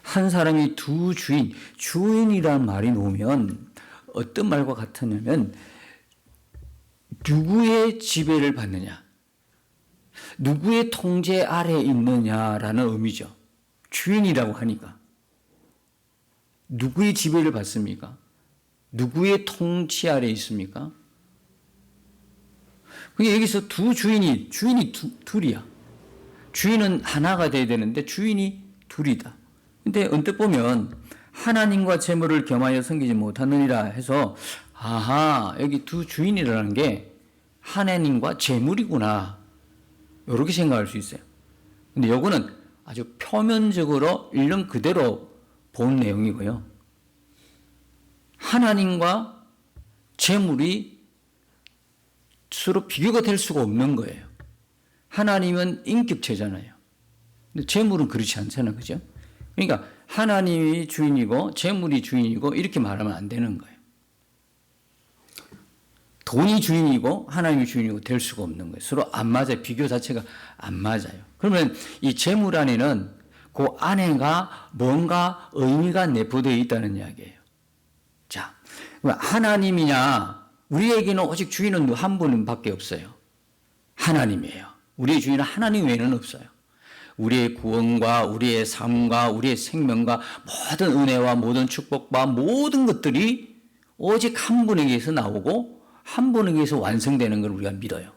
한 사람이 두 주인이란 말이 나오면 어떤 말과 같으냐면 누구의 지배를 받느냐, 누구의 통제 아래에 있느냐라는 의미죠. 주인이라고 하니까. 누구의 지배를 받습니까? 누구의 통치 아래에 있습니까? 여기서 주인이 둘이야. 주인은 하나가 돼야 되는데 주인이 둘이다. 근데 언뜻 보면 하나님과 재물을 겸하여 섬기지 못하느니라 해서 아하, 여기 두 주인이라는 게 하나님과 재물이구나, 이렇게 생각할 수 있어요. 근데 요거는 아주 표면적으로 있는 그대로 본 내용이고요. 하나님과 재물이 서로 비교가 될 수가 없는 거예요. 하나님은 인격체잖아요. 근데 재물은 그렇지 않잖아요. 그죠? 그러니까 하나님이 주인이고 재물이 주인이고 이렇게 말하면 안 되는 거예요. 돈이 주인이고 하나님이 주인이고 될 수가 없는 거예요. 서로 안 맞아요. 비교 자체가 안 맞아요. 그러면 이 재물 안에는 그 안에가 뭔가 의미가 내포되어 있다는 이야기예요. 자, 하나님이냐? 우리에게는 오직 주인은 한 분밖에 없어요. 하나님이에요. 우리의 주인은 하나님 외에는 없어요. 우리의 구원과 우리의 삶과 우리의 생명과 모든 은혜와 모든 축복과 모든 것들이 오직 한 분에게서 나오고 한 분에게서 완성되는 걸 우리가 믿어요.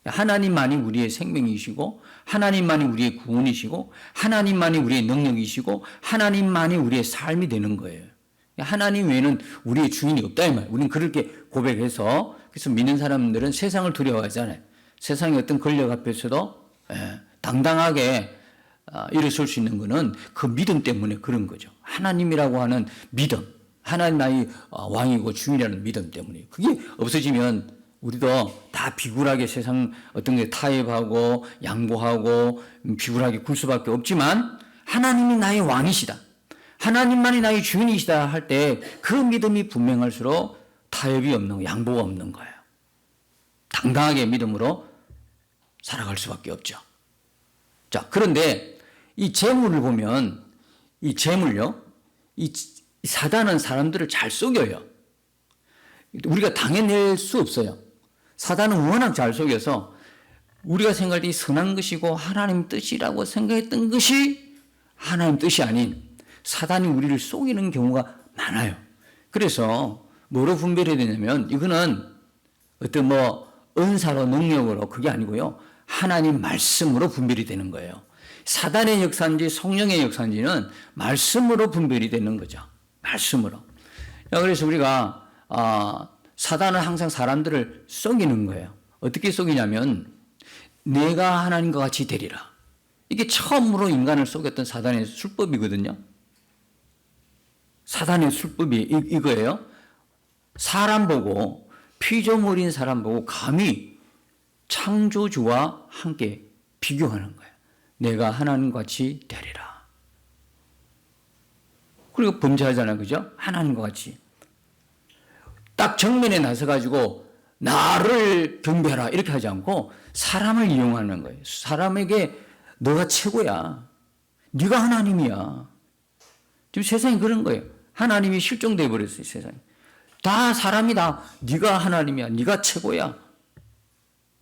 하나님만이 우리의 생명이시고 하나님만이 우리의 구원이시고 하나님만이 우리의 능력이시고 하나님만이 우리의 삶이 되는 거예요. 하나님 외에는 우리의 주인이 없다 이 말이에요. 우리는 그렇게 고백해서, 그래서 믿는 사람들은 세상을 두려워하잖아요. 세상의 어떤 권력 앞에서도 당당하게 일어설 수 있는 것은 그 믿음 때문에 그런 거죠. 하나님이라고 하는 믿음, 하나님 나의 왕이고 주인이라는 믿음 때문에. 그게 없어지면 우리도 다 비굴하게 세상 어떤 게 타협하고 양보하고 비굴하게 굴 수밖에 없지만, 하나님이 나의 왕이시다, 하나님만이 나의 주인이시다 할 때 그 믿음이 분명할수록 타협이 없는 거예요. 양보가 없는 거예요. 당당하게 믿음으로 살아갈 수밖에 없죠. 자, 그런데 이 재물을 보면, 이 재물요, 이 사단은 사람들을 잘 속여요. 우리가 당해낼 수 없어요. 사단은 워낙 잘 속여서 우리가 생각할 때 선한 것이고 하나님 뜻이라고 생각했던 것이 하나님 뜻이 아닌 사단이 우리를 속이는 경우가 많아요. 그래서 뭐로 분별해야 되냐면, 이거는 어떤 은사로 능력으로 그게 아니고요, 하나님 말씀으로 분별이 되는 거예요. 사단의 역사인지 성령의 역사인지는 말씀으로 분별이 되는 거죠. 말씀으로. 그래서 우리가 사단은 항상 사람들을 속이는 거예요. 어떻게 속이냐면, 내가 하나님과 같이 되리라. 이게 처음으로 인간을 속였던 사단의 술법이거든요. 사단의 술법이 이거예요. 사람 보고, 피조물인 사람 보고 감히 창조주와 함께 비교하는 거예요. 내가 하나님과 같이 되리라. 그리고 범죄하잖아요. 그죠? 하나님과 같이. 딱 정면에 나서가지고 나를 경배하라 이렇게 하지 않고 사람을 이용하는 거예요. 사람에게 너가 최고야, 네가 하나님이야. 지금 세상이 그런 거예요. 하나님이 실종되어 버렸어요. 세상에 다 사람이 다 네가 하나님이야, 네가 최고야.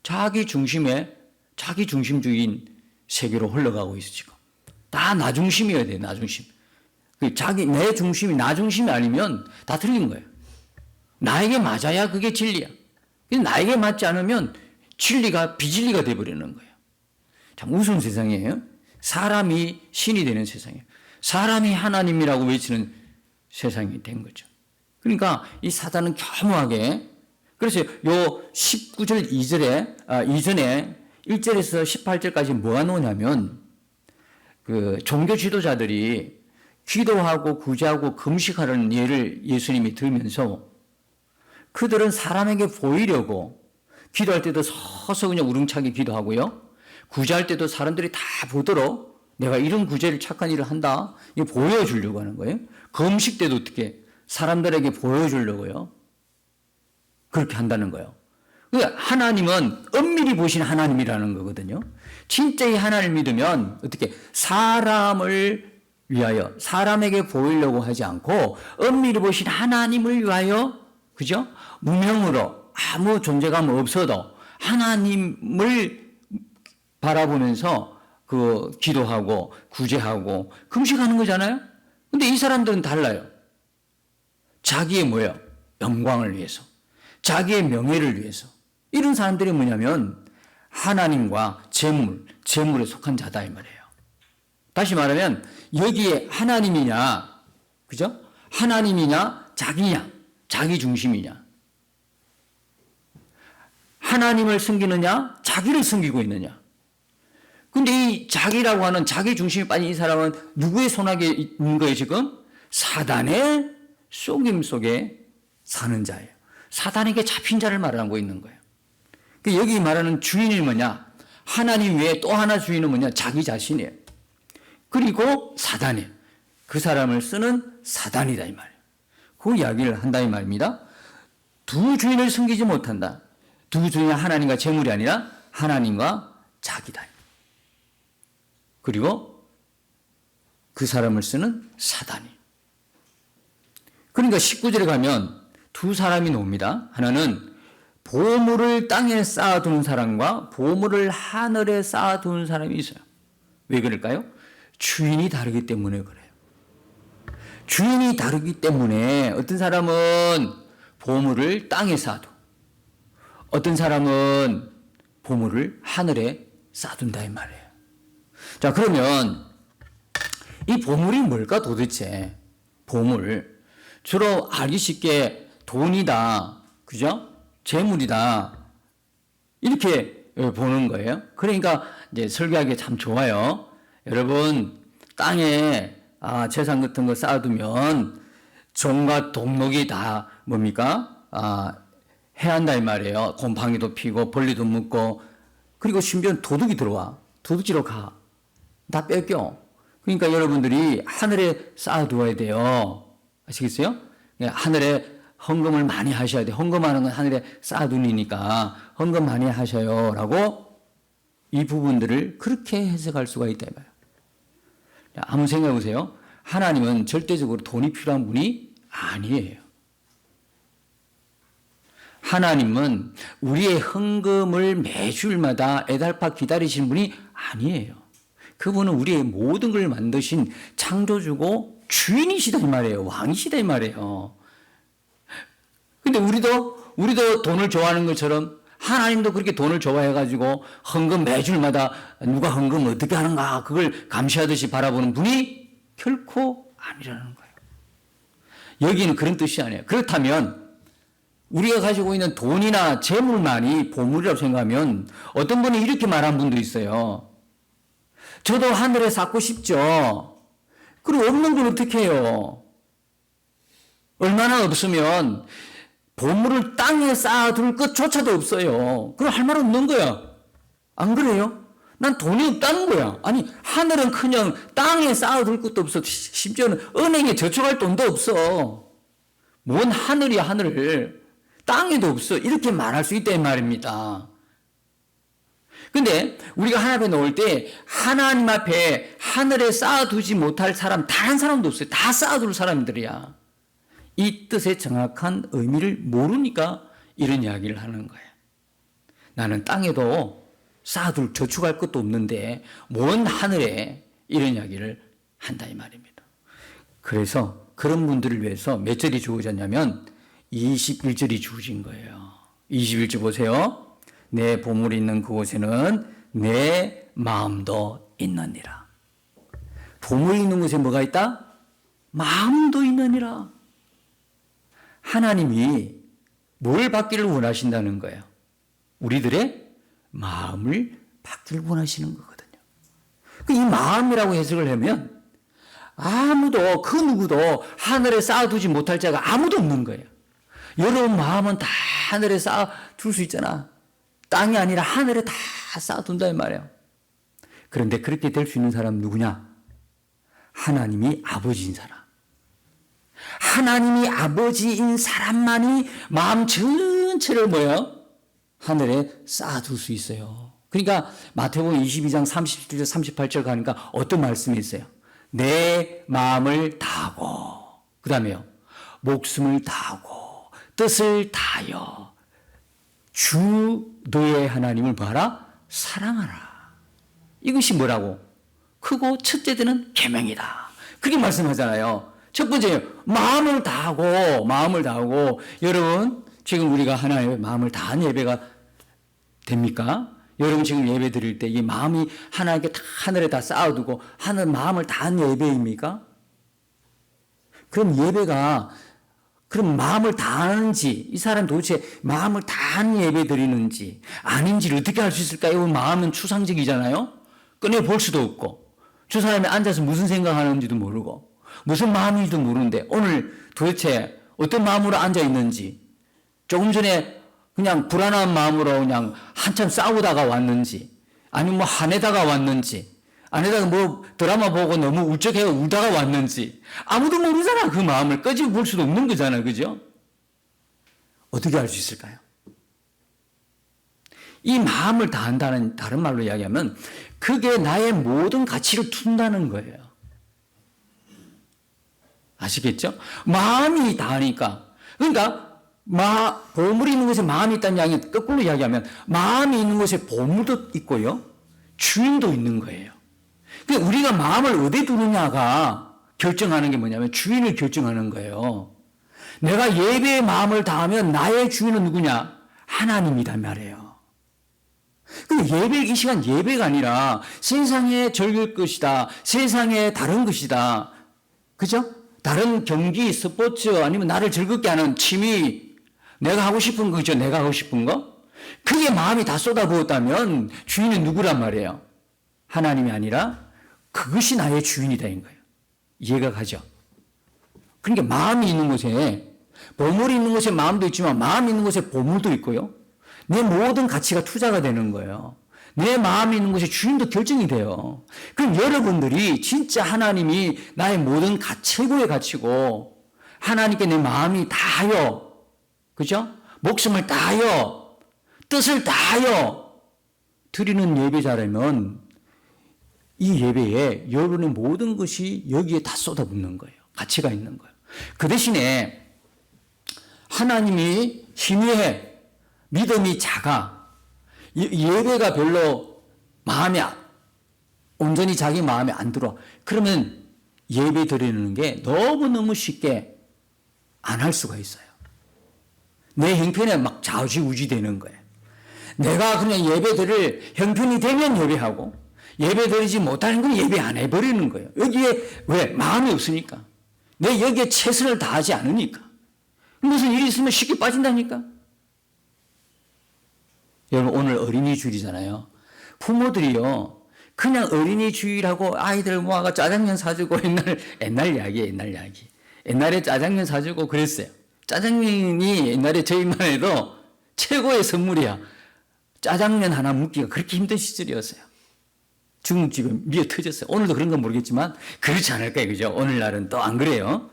자기 중심주의인 세계로 흘러가고 있어. 지금 다 나 중심이어야 돼. 나 중심. 내 중심이 나 중심이 아니면 다 틀린 거예요. 나에게 맞아야 그게 진리야. 나에게 맞지 않으면 진리가 비진리가 돼버리는 거예요. 참 우스운 세상이에요. 사람이 신이 되는 세상이에요. 사람이 하나님이라고 외치는 세상이 된 거죠. 그러니까 이 사단은 교묘하게, 그래서 요 19절 이전에 1절에서 18절까지 뭐가 나오냐면, 그 종교 지도자들이 기도하고 구제하고 금식하라는 예를 예수님이 들면서 그들은 사람에게 보이려고 기도할 때도 서서 그냥 우렁차게 기도하고요, 구제할 때도 사람들이 다 보도록 내가 이런 구제를 착한 일을 한다, 이거 보여주려고 하는 거예요. 금식 때도 어떻게 사람들에게 보여주려고요, 그렇게 한다는 거예요. 하나님은 엄밀히 보신 하나님이라는 거거든요. 진짜 이 하나님을 믿으면 어떻게 사람을 위하여 사람에게 보이려고 하지 않고 엄밀히 보신 하나님을 위하여, 그죠? 무명으로 아무 존재감 없어도 하나님을 바라보면서 그 기도하고 구제하고 금식하는 거잖아요. 근데 이 사람들은 달라요. 자기의 뭐예요? 영광을 위해서, 자기의 명예를 위해서. 이런 사람들이 뭐냐면 하나님과 재물에 속한 자다 이 말이에요. 다시 말하면 여기에 하나님이냐, 그죠? 하나님이냐, 자기냐, 자기 중심이냐. 하나님을 섬기느냐, 자기를 섬기고 있느냐. 근데 이 자기라고 하는 자기 중심에 빠진 이 사람은 누구의 손아귀에 있는 거예요, 지금? 사단의 속임 속에 사는 자예요. 사단에게 잡힌 자를 말하고 있는 거예요. 여기 말하는 주인이 뭐냐? 하나님 외에 또 하나 주인은 뭐냐? 자기 자신이에요. 그리고 사단이에요. 그 사람을 쓰는 사단이다 이 말이에요. 그 이야기를 한다 이 말입니다. 두 주인을 섬기지 못한다. 두 주인은 하나님과 재물이 아니라 하나님과 자기다. 그리고 그 사람을 쓰는 사단이. 그러니까 19절에 가면 두 사람이 나옵니다. 하나는 보물을 땅에 쌓아두는 사람과 보물을 하늘에 쌓아두는 사람이 있어요. 왜 그럴까요? 주인이 다르기 때문에 그래요. 주인이 다르기 때문에 어떤 사람은 보물을 땅에 쌓아두, 어떤 사람은 보물을 하늘에 쌓아둔다 이 말이에요. 자, 그러면 이 보물이 뭘까 도대체? 보물. 주로 알기 쉽게 돈이다, 그죠? 재물이다, 이렇게 보는 거예요. 그러니까 이제 설교하기 참 좋아요. 여러분, 땅에 재산 같은 거 쌓아두면 종과 동록이 다 뭡니까? 해야 한다 이 말이에요. 곰팡이도 피고 벌레도 묻고, 그리고 심지어 도둑이 들어와. 도둑질로 가. 다 뺏겨. 그러니까 여러분들이 하늘에 쌓아두어야 돼요. 아시겠어요? 하늘에 헌금을 많이 하셔야 돼. 헌금하는 건 하늘에 쌓아두니까 헌금 많이 하셔요. 라고 이 부분들을 그렇게 해석할 수가 있다. 한번 생각해 보세요. 하나님은 절대적으로 돈이 필요한 분이 아니에요. 하나님은 우리의 헌금을 매주일마다 애달파 기다리시는 분이 아니에요. 그분은 우리의 모든 걸 만드신 창조주고 주인이시다 이 말이에요. 왕이시다 이 말이에요. 근데 우리도 돈을 좋아하는 것처럼 하나님도 그렇게 돈을 좋아해가지고 헌금 매주마다 누가 헌금 어떻게 하는가 그걸 감시하듯이 바라보는 분이 결코 아니라는 거예요. 여기는 그런 뜻이 아니에요. 그렇다면 우리가 가지고 있는 돈이나 재물만이 보물이라고 생각하면 어떤 분이 이렇게 말한 분도 있어요. 저도 하늘에 쌓고 싶죠. 그리고 없는 걸 어떻게 해요? 얼마나 없으면 보물을 땅에 쌓아둘 것조차도 없어요. 그럼 할 말 없는 거야. 안 그래요? 난 돈이 없다는 거야. 아니, 하늘은 그냥 땅에 쌓아둘 것도 없어. 심지어는 은행에 저축할 돈도 없어. 뭔 하늘이야, 하늘. 땅에도 없어. 이렇게 말할 수 있다는 말입니다. 근데 우리가 하나님 앞에 놓을 때 하나님 앞에 하늘에 쌓아두지 못할 사람 단 한 사람도 없어요. 다 쌓아둘 사람들이야. 이 뜻의 정확한 의미를 모르니까 이런 이야기를 하는 거예요. 나는 땅에도 쌓아둘 저축할 것도 없는데 뭔 하늘에, 이런 이야기를 한다 이 말입니다. 그래서 그런 분들을 위해서 몇 절이 주어졌냐면 21절이 주어진 거예요. 21절 보세요. 내 보물이 있는 그곳에는 내 마음도 있느니라. 보물이 있는 곳에 뭐가 있다? 마음도 있느니라. 하나님이 뭘 받기를 원하신다는 거예요? 우리들의 마음을 받기를 원하시는 거거든요. 이 마음이라고 해석을 하면 아무도, 그 누구도 하늘에 쌓아두지 못할 자가 아무도 없는 거예요. 여러분 마음은 다 하늘에 쌓아둘 수 있잖아. 땅이 아니라 하늘에 다 쌓아둔다 이 말이에요. 그런데 그렇게 될 수 있는 사람은 누구냐? 하나님이 아버지인 사람. 하나님이 아버지인 사람만이 마음 전체를 뭐예요? 하늘에 쌓아둘 수 있어요. 그러니까 마태복음 22장 37절 38절 가니까 어떤 말씀이 있어요? 내 마음을 다하고, 그 다음에요, 목숨을 다하고, 뜻을 다하여 주 너의 하나님을 봐라, 사랑하라. 이것이 뭐라고? 크고 첫째 되는 계명이다. 그렇게 말씀하잖아요. 첫 번째, 마음을 다하고, 마음을 다하고. 여러분, 지금 우리가 하나님의 마음을 다한 예배가 됩니까? 여러분 지금 예배 드릴 때 이 마음이 하나님께 다 하늘에 다 쌓아두고 하늘 마음을 다한 예배입니까? 그럼 예배가 그럼 마음을 다하는지, 이 사람 도대체 마음을 다한 예배 드리는지 아닌지를 어떻게 알 수 있을까요? 마음은 추상적이잖아요. 꺼내 볼 수도 없고, 저 사람이 앉아서 무슨 생각하는지도 모르고 무슨 마음인지도 모르는데 오늘 도대체 어떤 마음으로 앉아 있는지, 조금 전에 그냥 불안한 마음으로 그냥 한참 싸우다가 왔는지, 아니면 뭐 화내다가 왔는지, 아내다가 뭐 드라마 보고 너무 울적해 울다가 왔는지 아무도 모르잖아. 그 마음을 끄집어 볼 수도 없는 거잖아. 그죠? 어떻게 알 수 있을까요? 이 마음을 다한다는, 다른 말로 이야기하면 그게 나의 모든 가치를 둔다는 거예요. 아시겠죠? 마음이 다하니까. 그러니까 보물이 있는 곳에 마음이 있다는 이야기, 거꾸로 이야기하면 마음이 있는 곳에 보물도 있고요, 주인도 있는 거예요. 그러니까 우리가 마음을 어디에 두느냐가 결정하는 게 뭐냐면 주인을 결정하는 거예요. 내가 예배에 마음을 다하면 나의 주인은 누구냐? 하나님이란 말이에요. 근데 예배, 이 시간 예배가 아니라 세상에 즐길 것이다, 세상에 다른 것이다, 그죠? 다른 경기, 스포츠, 아니면 나를 즐겁게 하는 취미, 내가 하고 싶은 거죠. 내가 하고 싶은 거. 그게 마음이 다 쏟아부었다면 주인은 누구란 말이에요? 하나님이 아니라 그것이 나의 주인이 되는 거예요. 이해가 가죠? 그러니까 마음이 있는 곳에, 보물이 있는 곳에 마음도 있지만 마음이 있는 곳에 보물도 있고요, 내 모든 가치가 투자가 되는 거예요. 내 마음이 있는 곳에 주인도 결정이 돼요. 그럼 여러분들이 진짜 하나님이 나의 모든 최고의 가치고 하나님께 내 마음이 다하여, 그죠? 목숨을 다하여 뜻을 다하여 드리는 예배자라면 이 예배에 여러분의 모든 것이 여기에 다 쏟아붓는 거예요. 가치가 있는 거예요. 그 대신에 하나님이 희미해, 믿음이 작아, 예배가 별로 마음에 온전히 자기 마음에 안 들어, 그러면 예배 드리는 게 너무너무 쉽게 안 할 수가 있어요. 내 형편에 막 좌지우지 되는 거예요. 내가 그냥 예배 드릴 형편이 되면 예배하고 예배 드리지 못하는 건 예배 안 해버리는 거예요. 여기에 왜? 마음이 없으니까. 내 여기에 최선을 다하지 않으니까. 무슨 일이 있으면 쉽게 빠진다니까. 여러분 오늘 어린이 주일이잖아요. 부모들이요 그냥 어린이 주일하고 아이들 모아가 짜장면 사주고, 옛날 이야기예요. 옛날 이야기. 옛날에 짜장면 사주고 그랬어요. 짜장면이 옛날에 저희만 해도 최고의 선물이야. 짜장면 하나 먹기가 그렇게 힘든 시절이었어요. 중국집에 미어 터졌어요. 오늘도 그런 건 모르겠지만 그렇지 않을까요? 그죠? 오늘날은 또 안 그래요.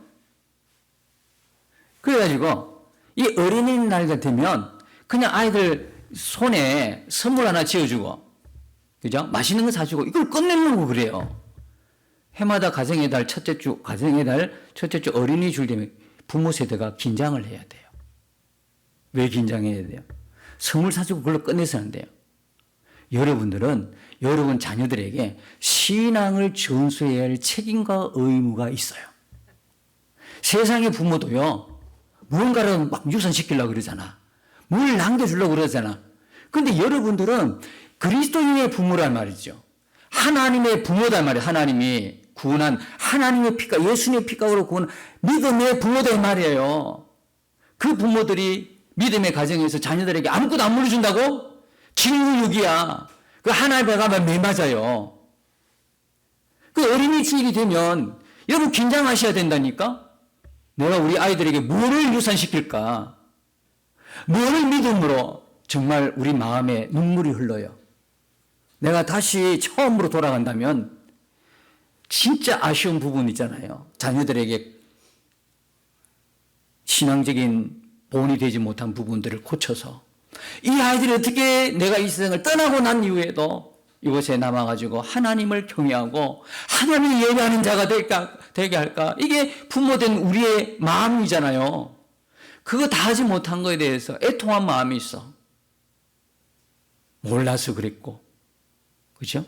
그래가지고 이 어린이날 같으면 그냥 아이들 손에 선물 하나 쥐어주고, 그죠? 맛있는 거 사주고 이걸 끝내려고 그래요. 해마다 가정의 달 첫째 주 어린이 줄 되면 부모 세대가 긴장을 해야 돼요. 왜 긴장해야 돼요? 선물 사주고 그걸로 끝내서는 안 돼요. 여러분들은 여러분 자녀들에게 신앙을 전수해야 할 책임과 의무가 있어요. 세상의 부모도요, 무언가를 막 유산시키려고 그러잖아. 뭘 남겨주려고 그러잖아. 근데 여러분들은 그리스도인의 부모란 말이죠. 하나님의 부모단 말이에요. 하나님이 구원한 하나님의 피가, 예수님의 피가로 구원한 믿음의 부모단 말이에요. 그 부모들이 믿음의 가정에서 자녀들에게 아무것도 안 물어준다고? 진국이야. 그 하나님 배가 매 맞아요. 그 어린이 주일이 되면 여러분 긴장하셔야 된다니까? 내가 우리 아이들에게 뭐를 유산시킬까? 뭐를 믿음으로 정말 우리 마음에 눈물이 흘러요. 내가 다시 처음으로 돌아간다면 진짜 아쉬운 부분 있잖아요. 자녀들에게 신앙적인 본이 되지 못한 부분들을 고쳐서 이 아이들이 어떻게 내가 이 세상을 떠나고 난 이후에도 이곳에 남아가지고 하나님을 경외하고 하나님을 예배하는 자가 되게 할까? 이게 부모된 우리의 마음이잖아요. 그거 다 하지 못한 거에 대해서 애통한 마음이 있어. 몰라서 그랬고, 그죠?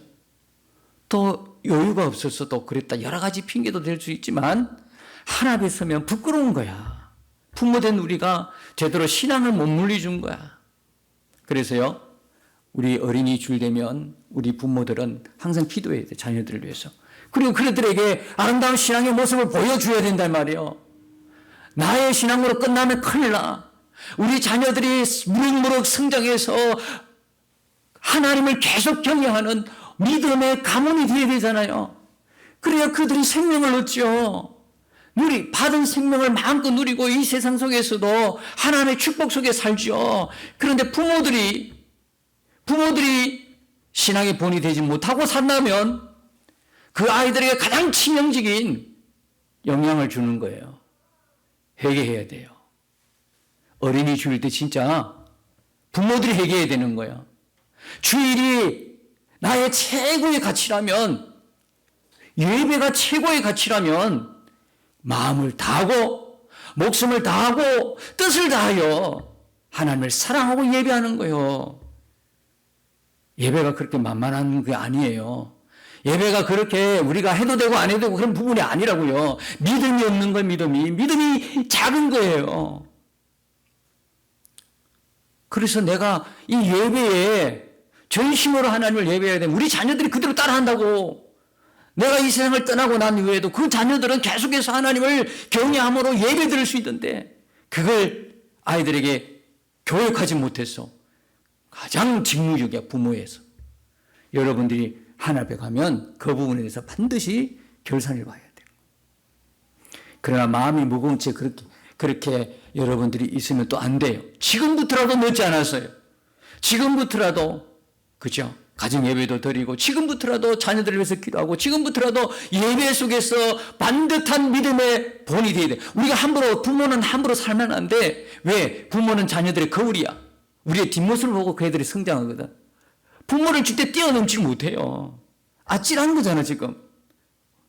또 여유가 없어서 또 그랬다. 여러 가지 핑계도 될 수 있지만 하나 앞에 서면 부끄러운 거야. 부모된 우리가 제대로 신앙을 못 물려준 거야. 그래서요, 우리 어린이 줄 되면 우리 부모들은 항상 기도해야 돼, 자녀들을 위해서. 그리고 그들에게 아름다운 신앙의 모습을 보여줘야 된단 말이에요. 나의 신앙으로 끝나면 큰일 나. 우리 자녀들이 무럭무럭 성장해서 하나님을 계속 경외하는 믿음의 가문이 되어야 되잖아요. 그래야 그들이 생명을 얻죠. 받은 생명을 마음껏 누리고 이 세상 속에서도 하나님의 축복 속에 살죠. 그런데 부모들이 신앙의 본이 되지 못하고 산다면 그 아이들에게 가장 치명적인 영향을 주는 거예요. 회개해야 돼요. 어린이 주일 때 진짜 부모들이 회개해야 되는 거예요. 주일이 나의 최고의 가치라면, 예배가 최고의 가치라면 마음을 다하고 목숨을 다하고 뜻을 다하여 하나님을 사랑하고 예배하는 거예요. 예배가 그렇게 만만한 게 아니에요. 예배가 그렇게 우리가 해도 되고 안 해도 되고 그런 부분이 아니라고요. 믿음이 없는 거예요. 믿음이 작은 거예요. 그래서 내가 이 예배에 전심으로 하나님을 예배해야 되면 우리 자녀들이 그대로 따라한다고. 내가 이 세상을 떠나고 난 이후에도 그 자녀들은 계속해서 하나님을 경외함으로 예배 드릴 수 있는데 그걸 아이들에게 교육하지 못해서 가장 직무유기야, 부모에서. 여러분들이 하나님에 가면 그 부분에 대해서 반드시 결산을 봐야 돼요. 그러나 마음이 무거운 채 그렇게 여러분들이 있으면 또 안 돼요. 지금부터라도 늦지 않았어요. 지금부터라도, 그죠? 가정 예배도 드리고, 지금부터라도 자녀들을 위해서 기도하고, 지금부터라도 예배 속에서 반듯한 믿음의 본이 되어야 돼. 우리가 부모는 함부로 살면 안 돼. 왜? 부모는 자녀들의 거울이야. 우리의 뒷모습을 보고 그 애들이 성장하거든. 부모를 절대 뛰어넘지 못해요. 아찔한 거잖아, 지금.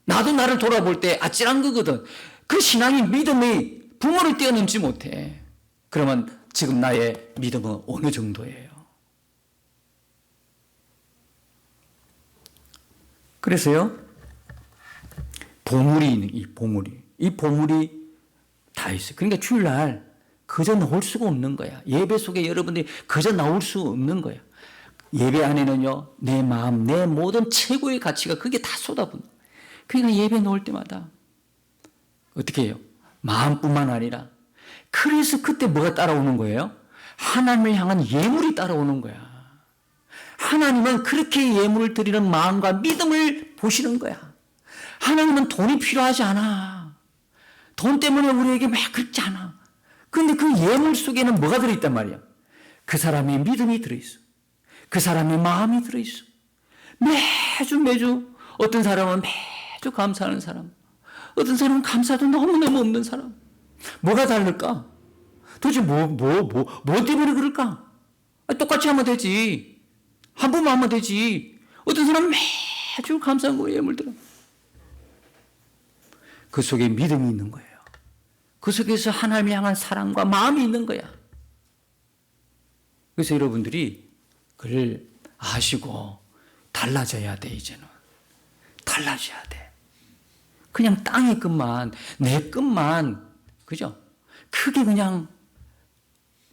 나도 나를 돌아볼 때 아찔한 거거든. 그 신앙이, 믿음이 부모를 뛰어넘지 못해. 그러면 지금 나의 믿음은 어느 정도예요? 그래서요, 이 보물이 다 있어요. 그러니까 주일날 그저 나올 수가 없는 거야. 예배 속에 여러분들이 그저 나올 수 없는 거야. 예배 안에는요, 내 마음, 내 모든 최고의 가치가 그게 다 쏟아붓는 거야. 그러니까 예배 나올 때마다 어떻게 해요? 마음뿐만 아니라, 그래서 그때 뭐가 따라오는 거예요? 하나님을 향한 예물이 따라오는 거야. 하나님은 그렇게 예물을 드리는 마음과 믿음을 보시는 거야. 하나님은 돈이 필요하지 않아. 돈 때문에 우리에게 막 그렇지 않아. 그런데 그 예물 속에는 뭐가 들어있단 말이야? 그 사람의 믿음이 들어있어. 그 사람의 마음이 들어있어. 매주 어떤 사람은 매주 감사하는 사람, 어떤 사람은 감사도 너무너무 없는 사람. 뭐가 다를까? 도대체 뭐 때문에 그럴까? 똑같이 하면 되지. 한 번만 하면 되지. 어떤 사람은 매주 감사한 거에 예물 들어. 그 속에 믿음이 있는 거예요. 그 속에서 하나님을 향한 사랑과 마음이 있는 거야. 그래서 여러분들이 그걸 아시고 달라져야 돼. 이제는 달라져야 돼. 그냥 땅의 것만, 내 것만, 그죠? 크게 그냥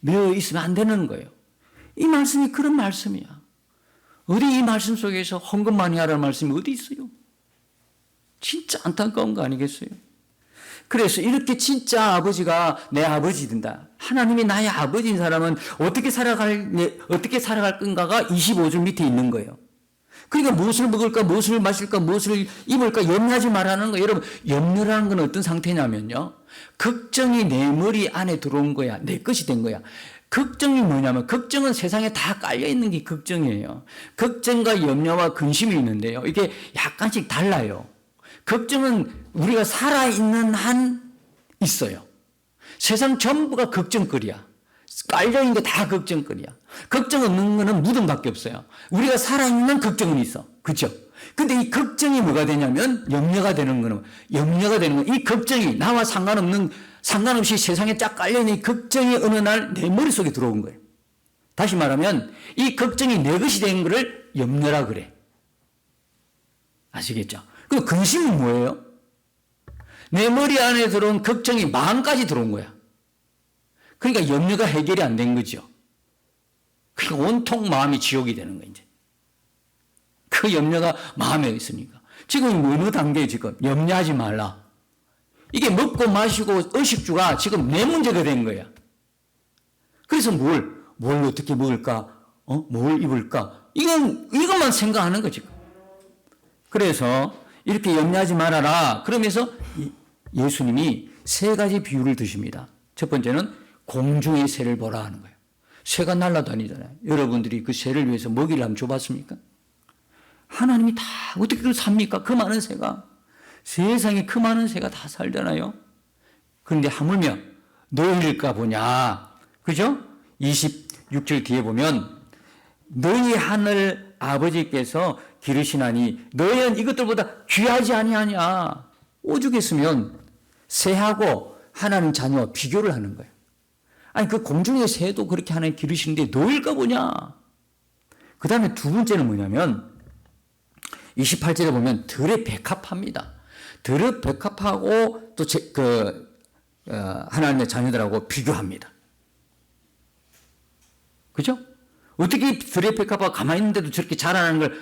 매어 있으면 안 되는 거예요. 이 말씀이 그런 말씀이야. 어디 이 말씀 속에서 헌금 많이 하라는 말씀이 어디 있어요? 진짜 안타까운 거 아니겠어요? 그래서 이렇게 진짜 아버지가 내 아버지 된다. 하나님이 나의 아버지인 사람은 어떻게 살아갈 건가가 25줄 밑에 있는 거예요. 그러니까 무엇을 먹을까, 무엇을 마실까, 무엇을 입을까 염려하지 말라는 거예요. 여러분, 염려라는 건 어떤 상태냐면요, 걱정이 내 머리 안에 들어온 거야. 내 것이 된 거야. 걱정이 뭐냐면, 걱정은 세상에 다 깔려있는 게 걱정이에요. 걱정과 염려와 근심이 있는데요, 이게 약간씩 달라요. 걱정은 우리가 살아있는 한 있어요. 세상 전부가 걱정거리야. 깔려있는 게 다 걱정거리야. 걱정 없는 거는 무덤밖에 없어요. 우리가 살아있는 걱정은 있어. 그렇죠? 근데 이 걱정이 뭐가 되냐면 염려가 되는 거는, 이 걱정이 나와 상관없이 세상에 쫙 깔려있는 이 걱정이 어느 날 내 머릿속에 들어온 거예요. 다시 말하면 이 걱정이 내 것이 된 거를 염려라 그래. 아시겠죠? 그 근심은 뭐예요? 내 머리 안에 들어온 걱정이 마음까지 들어온 거야. 그러니까 염려가 해결이 안 된 거죠. 그러니까 온통 마음이 지옥이 되는 거예요, 이제. 그 염려가 마음에 있으니까. 지금 어느 단계에 지금 염려하지 말라. 이게 먹고 마시고 의식주가 지금 내 문제가 된 거야. 그래서 뭘 어떻게 먹을까? 뭘 입을까? 이것만 생각하는 거지. 그래서 이렇게 염려하지 말아라. 그러면서 예수님이 세 가지 비유를 드십니다. 첫 번째는 공중의 새를 보라 하는 거예요. 새가 날아다니잖아요. 여러분들이 그 새를 위해서 먹이를 한번 줘봤습니까? 하나님이 다 어떻게 그걸 삽니까? 그 많은 새가. 세상에 그 많은 새가 다 살잖아요. 그런데 하물며 너희일까 보냐. 그죠? 26절 뒤에 보면 너희 하늘 아버지께서 기르시나니 너희는 이것들보다 귀하지 아니하냐. 오죽했으면 새하고 하나님 자녀와 비교를 하는 거예요. 아니 그 공중의 새도 그렇게 하나님 기르시는데 너희일까 보냐. 그 다음에 두 번째는 뭐냐면 28절에 보면 들의 백합합니다. 들의 백합하고 또 하나님의 자녀들하고 비교합니다. 그죠? 어떻게 들의 백합하고 가만히 있는데도 저렇게 자라나는 걸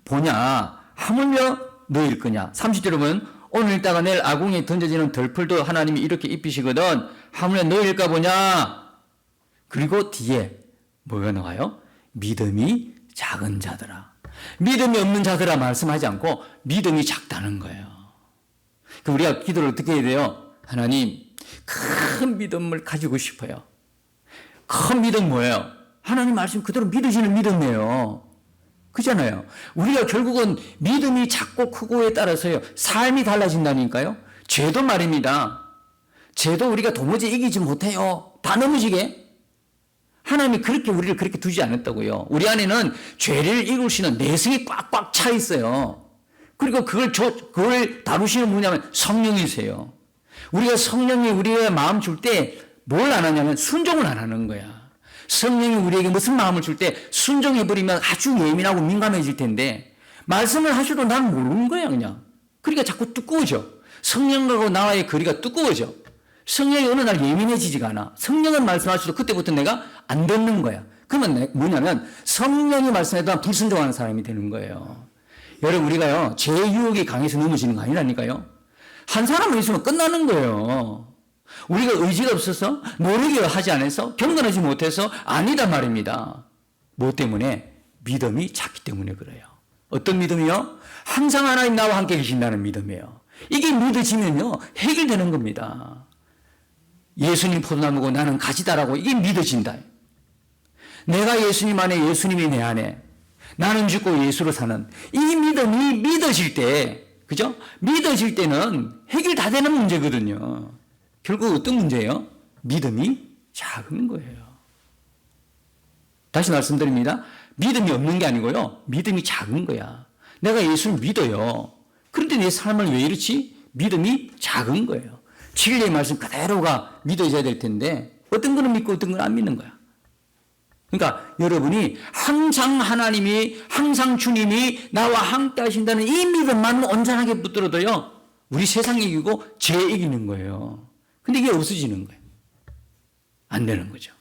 보냐. 하물며 너희일 거냐. 30절에 보면 오늘 있다가 내일 아궁이에 던져지는 덜풀도 하나님이 이렇게 입히시거든. 하물며 너희일까 보냐. 그리고 뒤에 뭐가 나와요? 믿음이 작은 자들아. 믿음이 없는 자들아 말씀하지 않고 믿음이 작다는 거예요. 그럼 우리가 기도를 어떻게 해야 돼요? 하나님, 큰 믿음을 가지고 싶어요. 큰 믿음 뭐예요? 하나님 말씀 그대로 믿어지는 믿음이에요. 그잖아요. 우리가 결국은 믿음이 작고 크고에 따라서요, 삶이 달라진다니까요. 죄도 말입니다. 죄도 우리가 도무지 이기지 못해요. 다 넘어지게. 하나님이 우리를 그렇게 두지 않았다고요. 우리 안에는 죄를 이길 수 있는 내성이 꽉꽉 차 있어요. 그리고 그걸 다루시는 분이냐면 성령이세요. 우리가 성령이 우리의 마음 줄 때 뭘 안 하냐면 순종을 안 하는 거야. 성령이 우리에게 무슨 마음을 줄 때 순종해버리면 아주 예민하고 민감해질 텐데 말씀을 하셔도 난 모르는 거야 그냥. 그러니까 자꾸 두꺼워져. 성령하고 나와의 거리가 두꺼워져. 성령이 어느 날 예민해지지가 않아. 성령은 말씀하셔도 그때부터 내가 안 듣는 거야. 그러면 뭐냐면 성령이 말씀해도 불순종하는 사람이 되는 거예요. 여러분 우리가요 제 유혹이 강해서 넘어지는 거 아니라니까요. 한 사람만 있으면 끝나는 거예요. 우리가 의지가 없어서 노력을 하지 않아서 경건하지 못해서 아니다 말입니다. 뭐 때문에? 믿음이 작기 때문에 그래요. 어떤 믿음이요? 항상 하나님 나와 함께 계신다는 믿음이에요. 이게 믿어지면요 해결되는 겁니다. 예수님 포도나무고 나는 가지다라고 이게 믿어진다. 내가 예수님 안에 예수님이 내 안에 나는 죽고 예수로 사는 이 믿음이 믿어질 때 그죠? 믿어질 때는 해결 다 되는 문제거든요. 결국 어떤 문제예요? 믿음이 작은 거예요. 다시 말씀드립니다. 믿음이 없는 게 아니고요. 믿음이 작은 거야. 내가 예수를 믿어요. 그런데 내 삶을 왜 이렇지? 믿음이 작은 거예요. 진리의 말씀 그대로가 믿어져야 될 텐데 어떤 거는 믿고 어떤 건 안 믿는 거야. 그러니까 여러분이 항상 항상 주님이 나와 함께 하신다는 이 믿음만 온전하게 붙들어도요. 우리 세상 이기고 죄 이기는 거예요. 근데 이게 없어지는 거예요. 안 되는 거죠.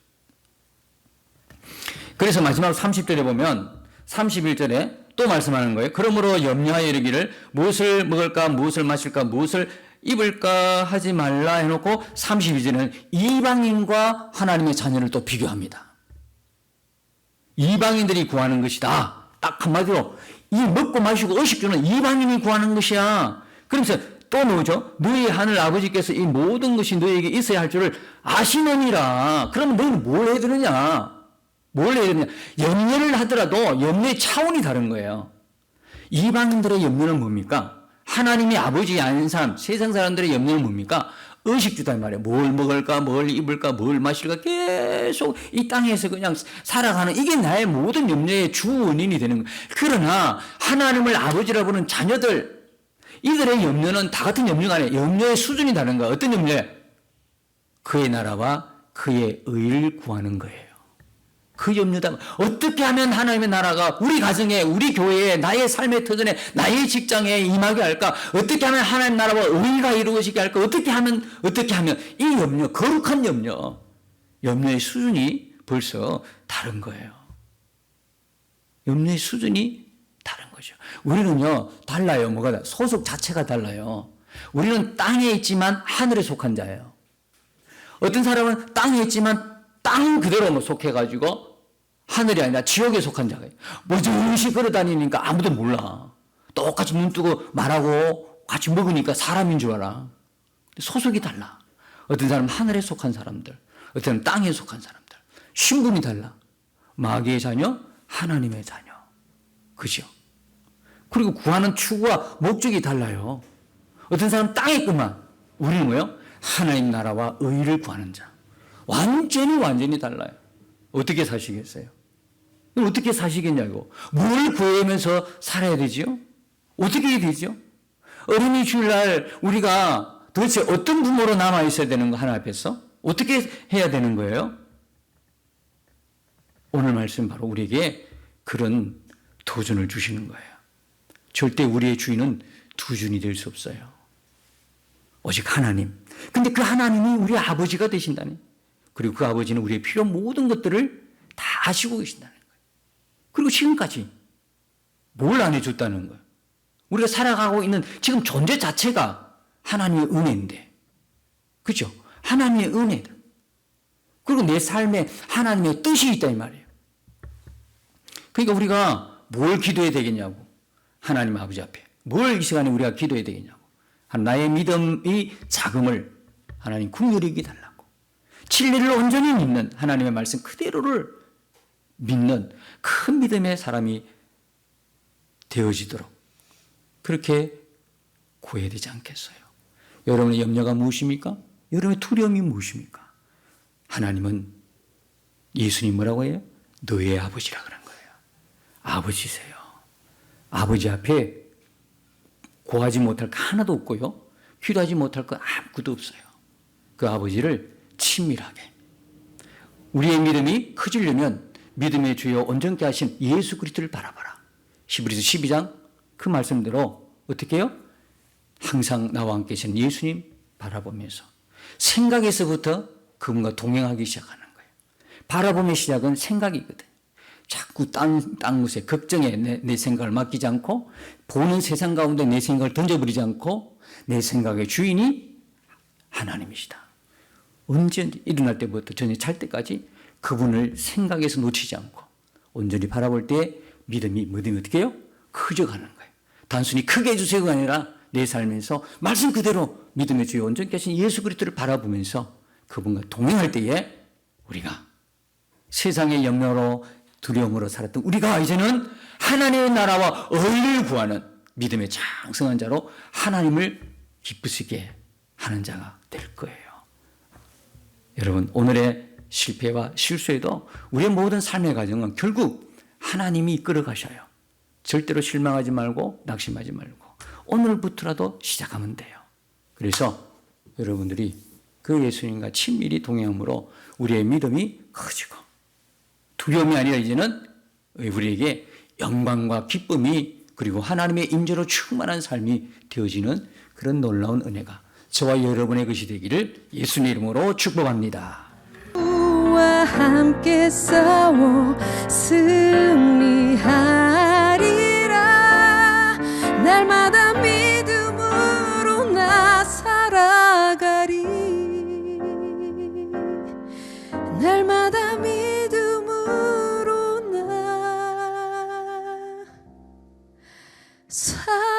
그래서 마지막 30절에 보면 31절에 또 말씀하는 거예요. 그러므로 염려하여 이르기를 무엇을 먹을까 무엇을 마실까 무엇을 입을까 하지 말라 해놓고 32절에는 이방인과 하나님의 자녀를 또 비교합니다. 이방인들이 구하는 것이다. 딱 한마디로 이 먹고 마시고 의식주는 이방인이 구하는 것이야. 그러면서 또 뭐죠? 너희 하늘 아버지께서 이 모든 것이 너희에게 있어야 할 줄을 아시느니라. 그러면 너희는 뭘 해야 되느냐? 뭘 해야 되느냐? 염려를 하더라도 염려의 차원이 다른 거예요. 이방인들의 염려는 뭡니까? 하나님이 아버지 아닌 사람, 세상 사람들의 염려는 뭡니까? 의식 주단 말이에요. 뭘 먹을까, 뭘 입을까, 뭘 마실까 계속 이 땅에서 그냥 살아가는 이게 나의 모든 염려의 주 원인이 되는 거예요. 그러나 하나님을 아버지라 부르는 자녀들 이들의 염려는 다 같은 염려가 아니에요. 염려의 수준이 다른 거예요. 어떤 염려예요? 그의 나라와 그의 의를 구하는 거예요. 그 염려다. 어떻게 하면 하나님의 나라가 우리 가정에, 우리 교회에, 나의 삶의 터전에, 나의 직장에 임하게 할까? 어떻게 하면 하나님 나라와 의가 이루어지게 할까? 어떻게 하면 이 염려, 거룩한 염려의 수준이 벌써 다른 거예요. 염려의 수준이 다른 거죠. 우리는요, 달라요. 뭐가 소속 자체가 달라요. 우리는 땅에 있지만 하늘에 속한 자예요. 어떤 사람은 땅에 있지만 땅 그대로 속해가지고 하늘이 아니라 지옥에 속한 자예요. 뭐저시 걸어다니니까 아무도 몰라. 똑같이 눈 뜨고 말하고 같이 먹으니까 사람인 줄 알아. 소속이 달라. 어떤 사람은 하늘에 속한 사람들, 어떤 사람은 땅에 속한 사람들. 신분이 달라. 마귀의 자녀, 하나님의 자녀. 그죠? 그리고 구하는 추구와 목적이 달라요. 어떤 사람은 땅에 있구만. 우리는 뭐요? 하나님 나라와 의를 구하는 자. 완전히 달라요. 어떻게 사시겠어요? 어떻게 사시겠냐고. 뭘 구하면서 살아야 되지요? 어떻게 해야 되죠? 어린이 주일날 우리가 도대체 어떤 부모로 남아 있어야 되는 거 하나 앞에서? 어떻게 해야 되는 거예요? 오늘 말씀 바로 우리에게 그런 도전을 주시는 거예요. 절대 우리의 주인은 두 주인이 될 수 없어요. 오직 하나님. 근데 그 하나님이 우리 아버지가 되신다니. 그리고 그 아버지는 우리의 필요한 모든 것들을 다 아시고 계신다는 거예요. 그리고 지금까지 뭘 안 해줬다는 거예요. 우리가 살아가고 있는 지금 존재 자체가 하나님의 은혜인데. 그죠? 하나님의 은혜다. 그리고 내 삶에 하나님의 뜻이 있다 이 말이에요. 그러니까 우리가 뭘 기도해야 되겠냐고. 하나님 아버지 앞에. 뭘 이 시간에 우리가 기도해야 되겠냐고. 나의 믿음의 자금을 하나님 긍휼히 여기 달라고. 진리를 온전히 믿는 하나님의 말씀 그대로를 믿는 큰 믿음의 사람이 되어지도록 그렇게 구해야 되지 않겠어요? 여러분의 염려가 무엇입니까? 여러분의 두려움이 무엇입니까? 하나님은 예수님 뭐라고 해요? 너의 아버지라 그런 거예요. 아버지세요. 아버지 앞에 구하지 못할 거 하나도 없고요. 기도하지 못할 거 아무것도 없어요. 그 아버지를 친밀하게. 우리의 믿음이 커지려면 믿음의 주여 온전케 하신 예수 그리스도를 바라봐라. 히브리서 12장 그 말씀대로 어떻게 해요? 항상 나와 함께 계신 예수님 바라보면서 생각에서부터 그분과 동행하기 시작하는 거예요. 바라봄의 시작은 생각이거든. 자꾸 딴 것에 걱정에 내 생각을 맡기지 않고 보는 세상 가운데 내 생각을 던져버리지 않고 내 생각의 주인이 하나님이시다. 언제든지 일어날 때부터 저녁 잘 때까지 그분을 생각에서 놓치지 않고 온전히 바라볼 때 믿음이 어떻게 해요? 커져가는 거예요. 단순히 크게 해주세요가 아니라 내 삶에서 말씀 그대로 믿음의 주여 온전케 하신 예수 그리스도를 바라보면서 그분과 동행할 때에 우리가 세상의 염려로 두려움으로 살았던 우리가 이제는 하나님의 나라와 의를 구하는 믿음의 장성한 자로 하나님을 기쁘시게 하는 자가 될 거예요. 여러분 오늘의 실패와 실수에도 우리의 모든 삶의 과정은 결국 하나님이 이끌어 가셔요. 절대로 실망하지 말고 낙심하지 말고 오늘부터라도 시작하면 돼요. 그래서 여러분들이 그 예수님과 친밀히 동행함으로 우리의 믿음이 커지고 두려움이 아니라 이제는 우리에게 영광과 기쁨이 그리고 하나님의 임재로 충만한 삶이 되어지는 그런 놀라운 은혜가 저와 여러분의 것이 되기를 예수님 이름으로 축복합니다. 우와 함께 싸워 승리하리라. 날마다 믿음으로 나 살아가리. 날마다 믿음으로 나 살아가리.